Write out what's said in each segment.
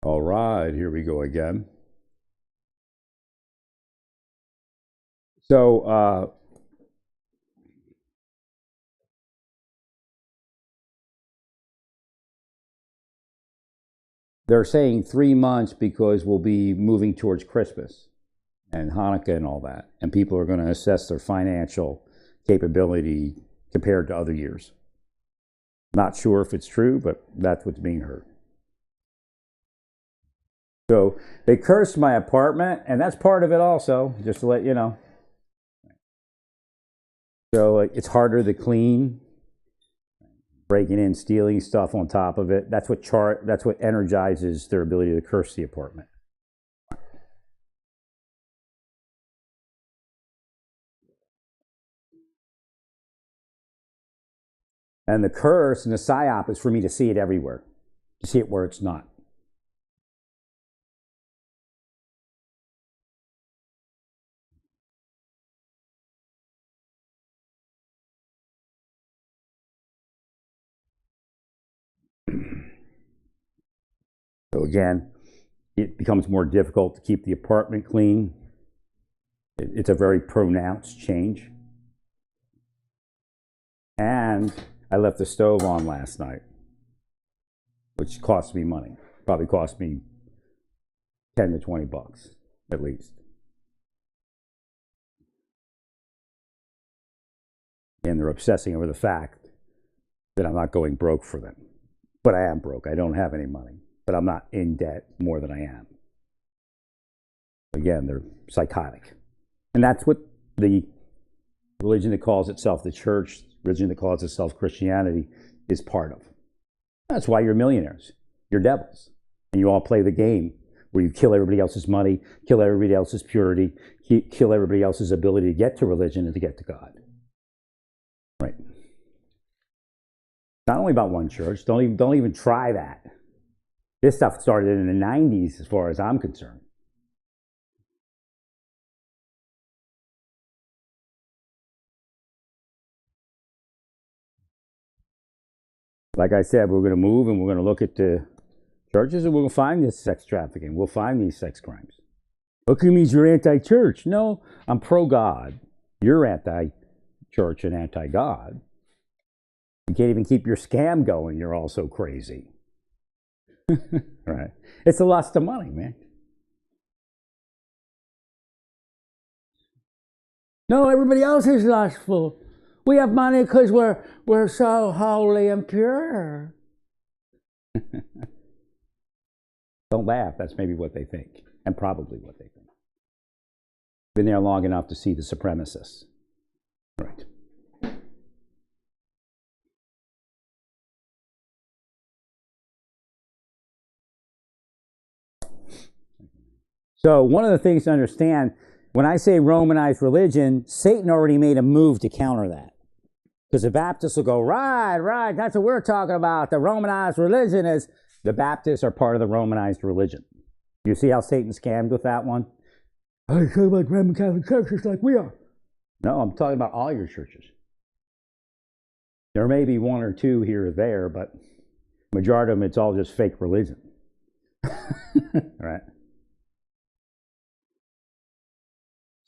All right, here we go again. So they're saying 3 months because we'll be moving towards Christmas and Hanukkah and all that. And people are going to assess their financial capability compared to other years. Not sure if it's true, but that's what's being heard. So they cursed my apartment, and that's part of it also, just to let you know. So it's harder to clean, breaking in, stealing stuff on top of it. That's what energizes their ability to curse the apartment. And the curse and the psyop is for me to see it everywhere, to see it where it's not. So again, it becomes more difficult to keep the apartment clean. It's a very pronounced change. And I left the stove on last night, which cost me money. Probably cost me 10 to 20 bucks at least. And they're obsessing over the fact that I'm not going broke for them. But I am broke. I don't have any money. But I'm not in debt more than I am. Again, they're psychotic. And that's what the religion that calls itself the church, religion that calls itself Christianity, is part of. That's why you're millionaires. You're devils. And you all play the game where you kill everybody else's money, kill everybody else's purity, kill everybody else's ability to get to religion and to get to God. Right. Not only about one church. Don't even try that. This stuff started in the 90s as far as I'm concerned. Like I said, we're going to move and we're going to look at the churches and we're going to find this sex trafficking. We'll find these sex crimes. Look, it means you're anti-church. No, I'm pro-God. You're anti-church and anti-God. You can't even keep your scam going. You're all so crazy. Right. It's a lust of money, man. No, everybody else is lustful. We have money because we're so holy and pure. Don't laugh. That's maybe what they think, and probably what they think. Been there long enough to see the supremacists. Right. So one of the things to understand, when I say Romanized religion, Satan already made a move to counter that. Because the Baptists will go, right, that's what we're talking about. The Romanized religion is, the Baptists are part of the Romanized religion. You see how Satan scammed with that one? I say like Roman Catholic churches like we are. No, I'm talking about all your churches. There may be one or two here or there, but majority of them, it's all just fake religion. Right?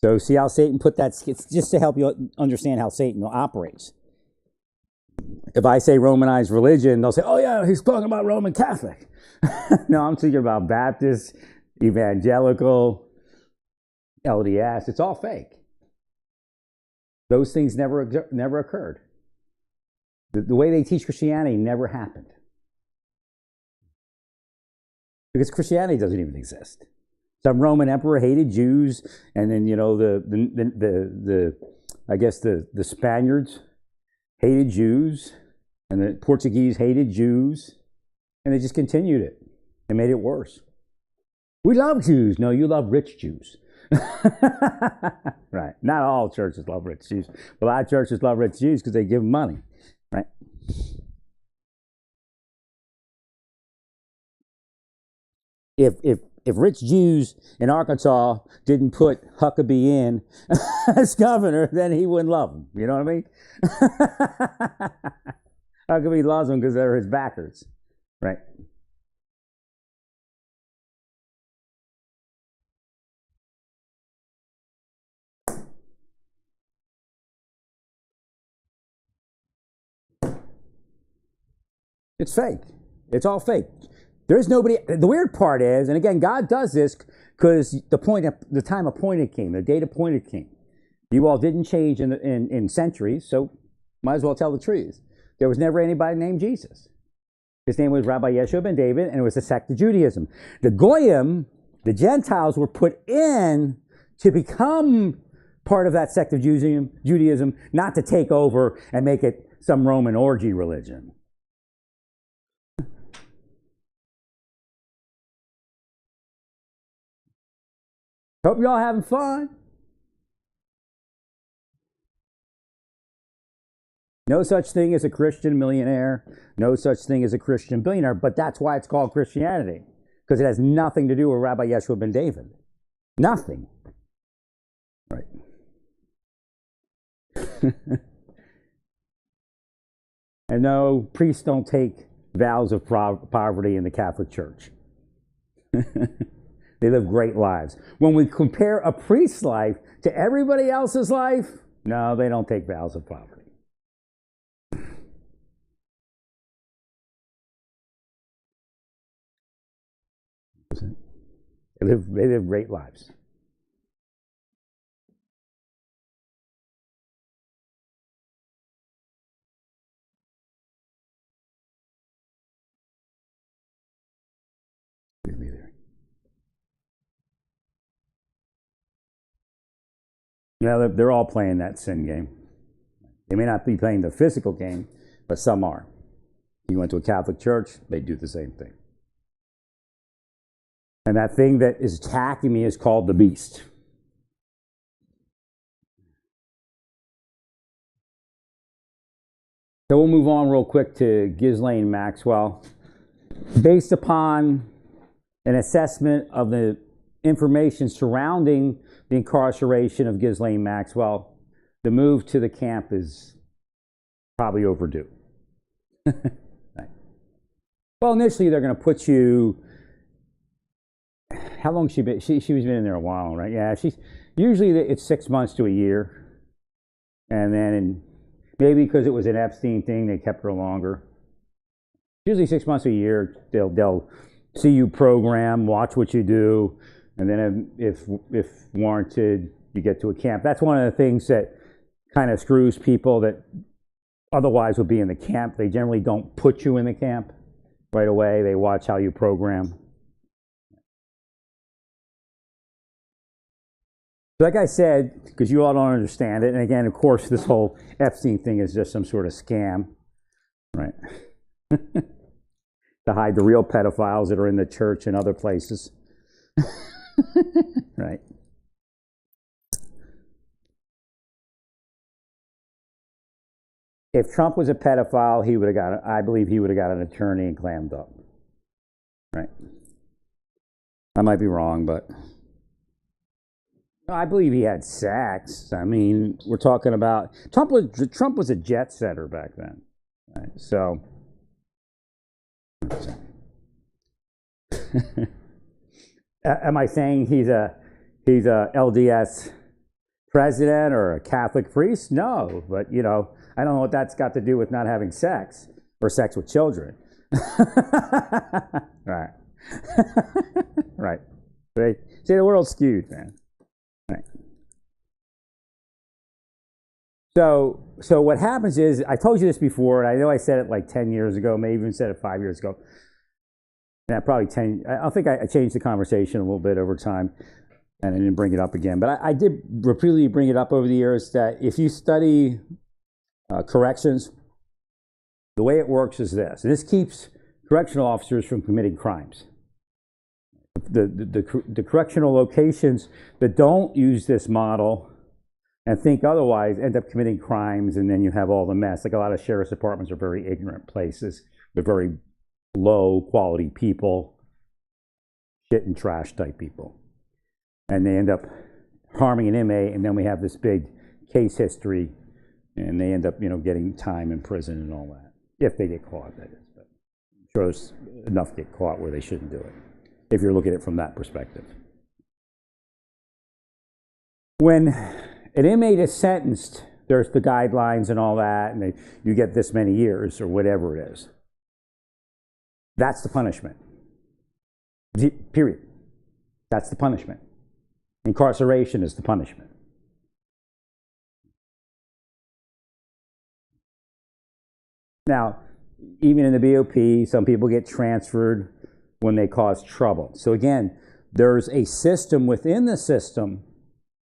So see how Satan put that, it's just to help you understand how Satan operates. If I say Romanized religion, they'll say, oh yeah, he's talking about Roman Catholic. No, I'm thinking about Baptist, evangelical, LDS. It's all fake. Those things never occurred. The way they teach Christianity never happened. Because Christianity doesn't even exist. Some Roman emperor hated Jews, and then I guess the Spaniards hated Jews, and the Portuguese hated Jews, and they just continued it and made it worse. We love Jews. No, you love rich Jews. Right. Not all churches love rich Jews, but a lot of churches love rich Jews because they give them money. Right. If rich Jews in Arkansas didn't put Huckabee in as governor, then he wouldn't love them. You know what I mean? Huckabee loves them because they're his backers, right? It's fake. It's all fake. There's nobody. The weird part is, and again, God does this because the time appointed came, the date appointed came. You all didn't change in centuries, so might as well tell the truth. There was never anybody named Jesus. His name was Rabbi Yeshua ben David, and it was a sect of Judaism. The Goyim, the Gentiles, were put in to become part of that sect of Judaism, not to take over and make it some Roman orgy religion. Hope you're all having fun. No such thing as a Christian millionaire. No such thing as a Christian billionaire. But that's why it's called Christianity. Because it has nothing to do with Rabbi Yeshua ben David. Nothing. Right. And no, priests don't take vows of poverty in the Catholic Church. They live great lives. When we compare a priest's life to everybody else's life, no, they don't take vows of poverty. They live great lives. Yeah, they're all playing that sin game. They may not be playing the physical game, but some are. You went to a Catholic church, they do the same thing. And that thing that is attacking me is called the beast. So we'll move on real quick to Ghislaine Maxwell. Based upon an assessment of the information surrounding the incarceration of Ghislaine Maxwell, the move to the camp is probably overdue. Right. Well, initially they're going to put you. How long she been? She's been in there a while, right? Yeah, usually it's 6 months to a year, and then maybe because it was an Epstein thing, they kept her longer. Usually 6 months to a year, they'll see you program, watch what you do, and then if warranted, you get to a camp. That's one of the things that kind of screws people that otherwise would be in the camp. They generally don't put you in the camp right away. They watch how you program. Like I said, because you all don't understand it, and again, of course, this whole Epstein thing is just some sort of scam, right? To hide the real pedophiles that are in the church and other places. Right. If Trump was a pedophile, I believe he would have got an attorney and clammed up. Right. I might be wrong, but I believe he had sex. I mean, we're talking about Trump was a jet setter back then. Right? So am I saying he's a LDS president or a Catholic priest? No, but I don't know what that's got to do with not having sex or sex with children. Right. Right. See, the world's skewed, man. Right. So what happens is, I told you this before, and I know I said it like 10 years ago, maybe even said it 5 years ago. And I think I changed the conversation a little bit over time, and I didn't bring it up again. But I did repeatedly bring it up over the years that if you study corrections, the way it works is this. This keeps correctional officers from committing crimes. The correctional locations that don't use this model and think otherwise end up committing crimes, and then you have all the mess. Like a lot of sheriff's departments are very ignorant places. They're very low quality people, shit and trash type people. And they end up harming an inmate, and then we have this big case history, and they end up, getting time in prison and all that. If they get caught, that is. But I'm sure there's enough get caught where they shouldn't do it, if you're looking at it from that perspective. When an inmate is sentenced, there's the guidelines and all that, and you get this many years or whatever it is. That's the punishment. Period. That's the punishment. Incarceration is the punishment. Now, even in the BOP, some people get transferred when they cause trouble. So again, there's a system within the system.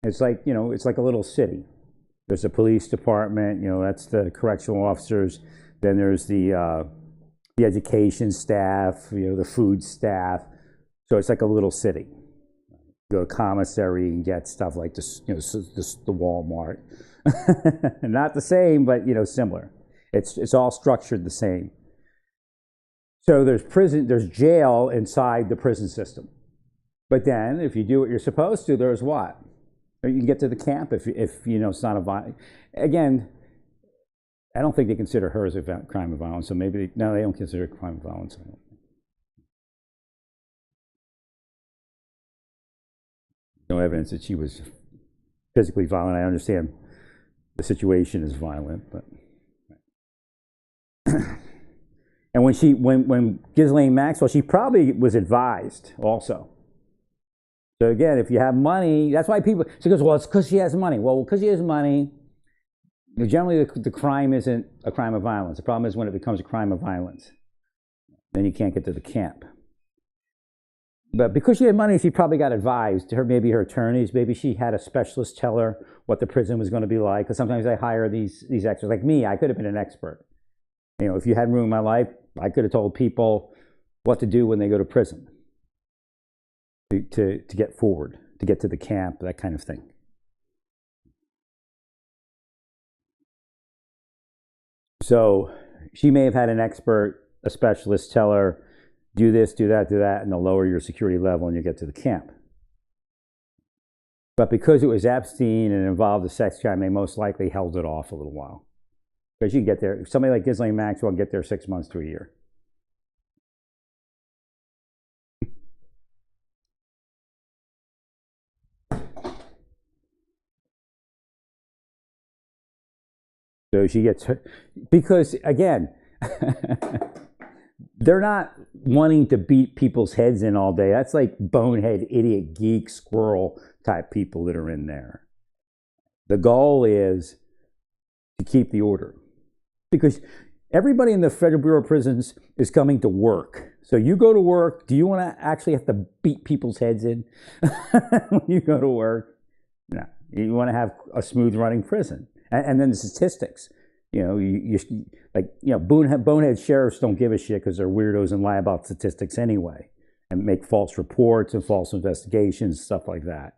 It's like, it's like a little city. There's a police department, that's the correctional officers. Then there's the education staff, the food staff. So it's like a little city. Go to commissary and get stuff like this, the Walmart. Not the same, but similar. It's all structured the same. So there's jail inside the prison system. But then, if you do what you're supposed to, there's what? You can get to the camp if it's not a violent. Again, I don't think they consider her as a crime of violence. So maybe they don't consider it a crime of violence. No evidence that she was physically violent. I understand the situation is violent, but. And when Ghislaine Maxwell, she probably was advised also. So again, if you have money, that's why she goes, well, it's because she has money. Well, because she has money, generally the crime isn't a crime of violence. The problem is when it becomes a crime of violence. Then you can't get to the camp. But because she had money, she probably got advised. Maybe her attorneys, maybe she had a specialist tell her what the prison was going to be like. Because sometimes I hire these experts. Like me, I could have been an expert. If you hadn't ruined my life, I could have told people what to do when they go to prison to get forward, to get to the camp, that kind of thing. So she may have had an expert, a specialist tell her, do this, do that, and they'll lower your security level and you get to the camp. But because it was Epstein and involved a sex crime, they most likely held it off a little while. Because you can get there, somebody like Ghislaine Maxwell can get there 6 months to a year. So she gets her, because again, they're not wanting to beat people's heads in all day. That's like bonehead, idiot, geek, squirrel type people that are in there. The goal is to keep the order. Because everybody in the Federal Bureau of Prisons is coming to work. So you go to work, do you want to actually have to beat people's heads in when you go to work? No. You want to have a smooth running prison. And then the statistics. Bonehead sheriffs don't give a shit because they're weirdos and lie about statistics anyway. And make false reports and false investigations, stuff like that.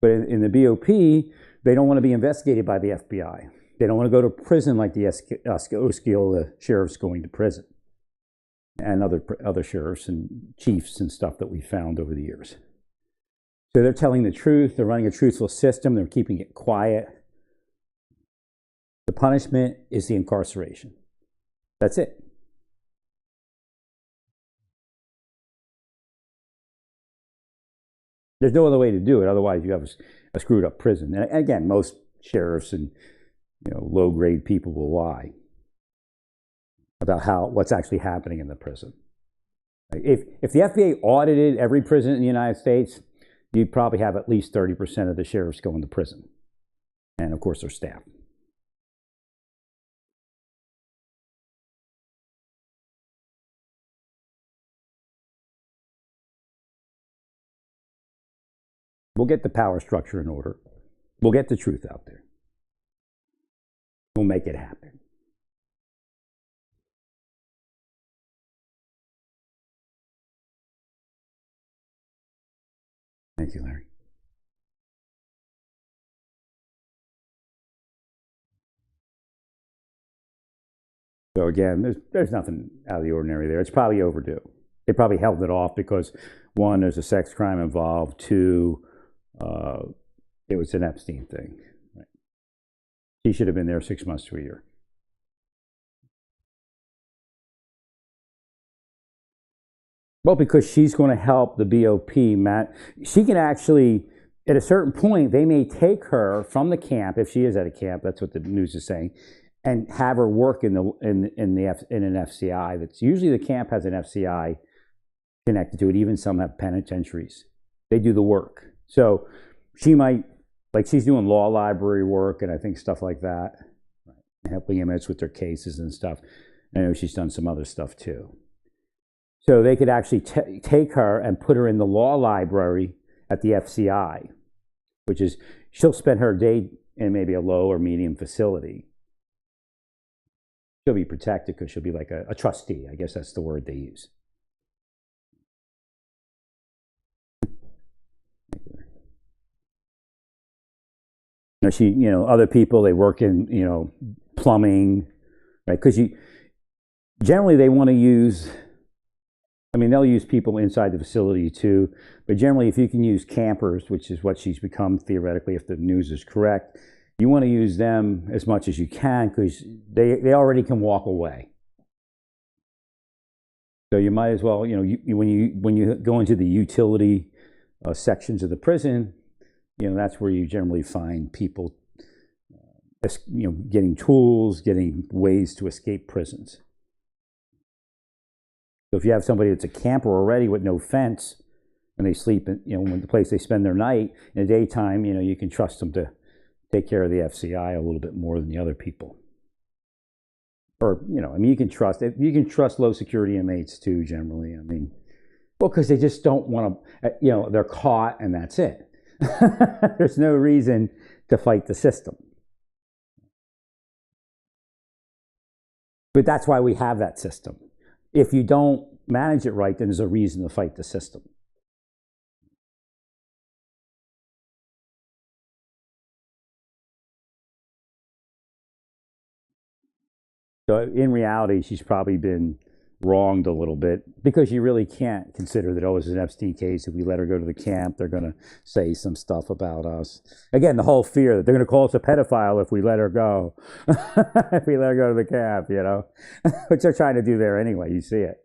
But in the BOP, they don't want to be investigated by the FBI. They don't want to go to prison like the Osceola sheriffs going to prison, and other sheriffs and chiefs and stuff that we found over the years. So they're telling the truth. They're running a truthful system. They're keeping it quiet. The punishment is the incarceration. That's it. There's no other way to do it. Otherwise, you have a screwed up prison. And again, most sheriffs and low-grade people will lie about what's actually happening in the prison. If the FBI audited every prison in the United States, you'd probably have at least 30% of the sheriffs going to prison. And of course, their staff. We'll get the power structure in order. We'll get the truth out there. We'll make it happen. Thank you, Larry. So again, there's nothing out of the ordinary there. It's probably overdue. They probably held it off because, one, there's a sex crime involved. Two, it was an Epstein thing. Right? He should have been there 6 months to a year. Well, because she's going to help the BOP, Matt. She can actually, at a certain point, they may take her from the camp, if she is at a camp, that's what the news is saying, and have her work in an FCI. That's usually the camp has an FCI connected to it. Even some have penitentiaries. They do the work. So she might, like, she's doing law library work and I think stuff like that, helping inmates with their cases and stuff. I know she's done some other stuff too. So they could actually take her and put her in the law library at the FCI, which is, she'll spend her day in maybe a low or medium facility. She'll be protected because she'll be like a trustee. I guess that's the word they use. Other people, they work in, plumbing, right? Because generally they want to use, they'll use people inside the facility too, but generally if you can use campers, which is what she's become theoretically if the news is correct, you want to use them as much as you can because they already can walk away. So you might as well, when you go into the utility sections of the prison, that's where you generally find people, getting tools, getting ways to escape prisons. So if you have somebody that's a camper already with no fence, and they sleep in, the place they spend their night, in the daytime, you can trust them to take care of the FCI a little bit more than the other people. Or, you can trust low security inmates too, generally. Because they just don't want to, they're caught and that's it. There's no reason to fight the system. But that's why we have that system. If you don't manage it right, then there's a reason to fight the system. So in reality, she's probably been wronged a little bit because you really can't consider that, it's an Epstein case. If we let her go to the camp, they're going to say some stuff about us. Again, the whole fear that they're going to call us a pedophile if we let her go. If we let her go to the camp, which they're trying to do there anyway. You see it.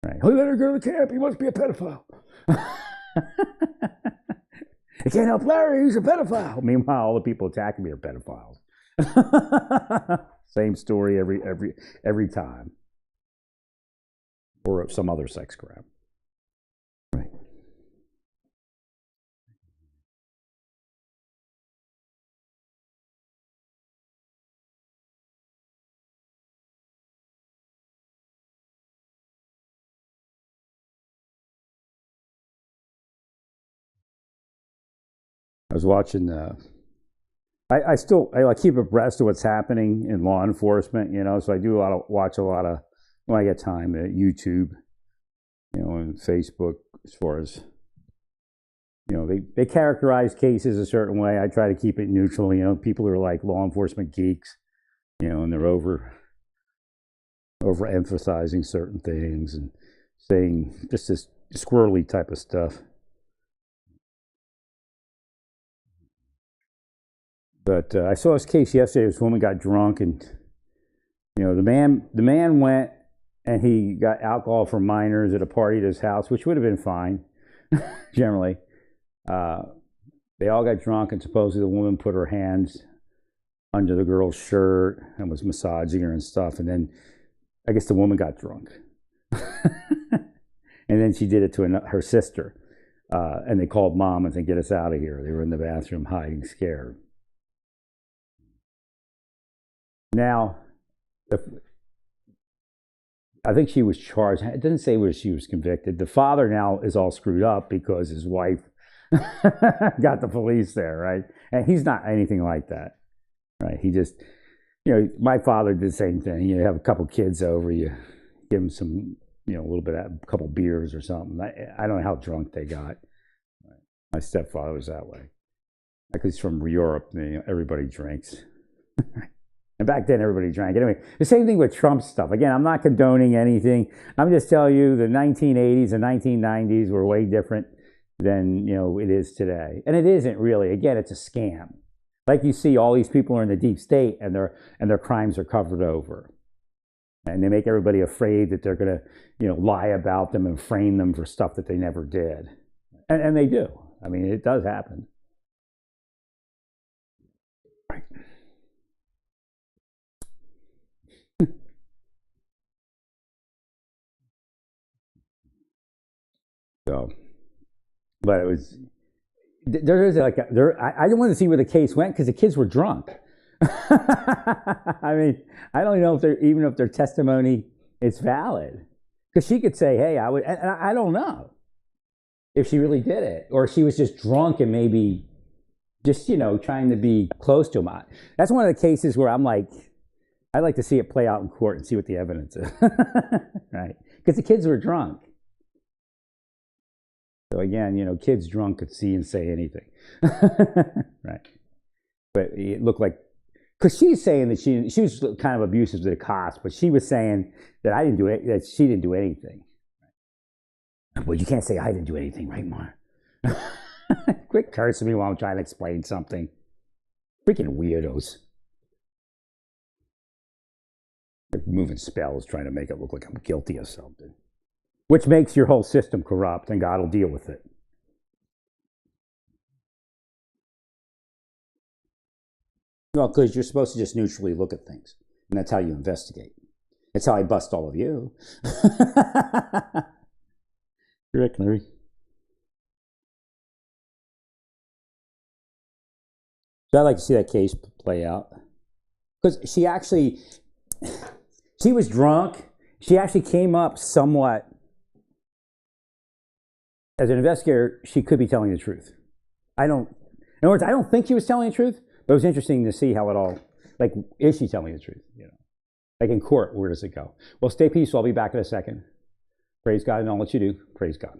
Right. We let her go to the camp. He must be a pedophile. You can't help Larry. He's a pedophile. Meanwhile, all the people attacking me are pedophiles. Same story every time. Or some other sex crime. Right. I was watching. I keep abreast of what's happening in law enforcement. So I do watch a lot of when I get time YouTube, and Facebook. As far as they characterize cases a certain way. I try to keep it neutral. People are like law enforcement geeks, and they're overemphasizing certain things and saying just this squirrely type of stuff. But I saw this case yesterday. This woman got drunk, and the man went and he got alcohol for minors at a party at his house, which would have been fine, generally. They all got drunk, and supposedly the woman put her hands under the girl's shirt and was massaging her and stuff. And then I guess the woman got drunk, and then she did it to her sister, and they called mom and said, "Get us out of here." They were in the bathroom hiding, scared. Now, I think she was charged. It doesn't say where she was convicted. The father now is all screwed up because his wife got the police there, right? And he's not anything like that, right? He just, my father did the same thing. You have a couple kids over, you give them some, a little bit of a couple beers or something. I don't know how drunk they got. My stepfather was that way. Because he's from Europe, everybody drinks. And back then, everybody drank. Anyway, the same thing with Trump stuff. Again, I'm not condoning anything. I'm just telling you the 1980s and 1990s were way different than, it is today. And it isn't really. Again, it's a scam. Like you see, all these people are in the deep state and their crimes are covered over. And they make everybody afraid that they're going to, lie about them and frame them for stuff that they never did. And they do. It does happen. Right. So, but it was, there is like, I didn't want to see where the case went because the kids were drunk. I mean, I don't know if even if their testimony is valid. Because she could say, hey, and I don't know if she really did it, or if she was just drunk and maybe just, trying to be close to him. That's one of the cases where I'm like, I'd like to see it play out in court and see what the evidence is. Right? Because the kids were drunk. So again, kids drunk could see and say anything. Right? But it looked like, because she's saying that she was kind of abusive to the cops, but she was saying that that she didn't do anything. Well, you can't say I didn't do anything, right, Mar? Quit cursing me while I'm trying to explain something. Freaking weirdos. They're moving spells trying to make it look like I'm guilty of something. Which makes your whole system corrupt, and God will deal with it. Well, because you're supposed to just neutrally look at things. And that's how you investigate. That's how I bust all of you. Correct, Larry. So I'd like to see that case play out. Because she was drunk. She actually came up somewhat. As an investigator, she could be telling the truth. In other words, I don't think she was telling the truth, but it was interesting to see how it all, like, is she telling the truth? Like in court, where does it go? Well, stay peaceful. I'll be back in a second. Praise God in all that you do. Praise God.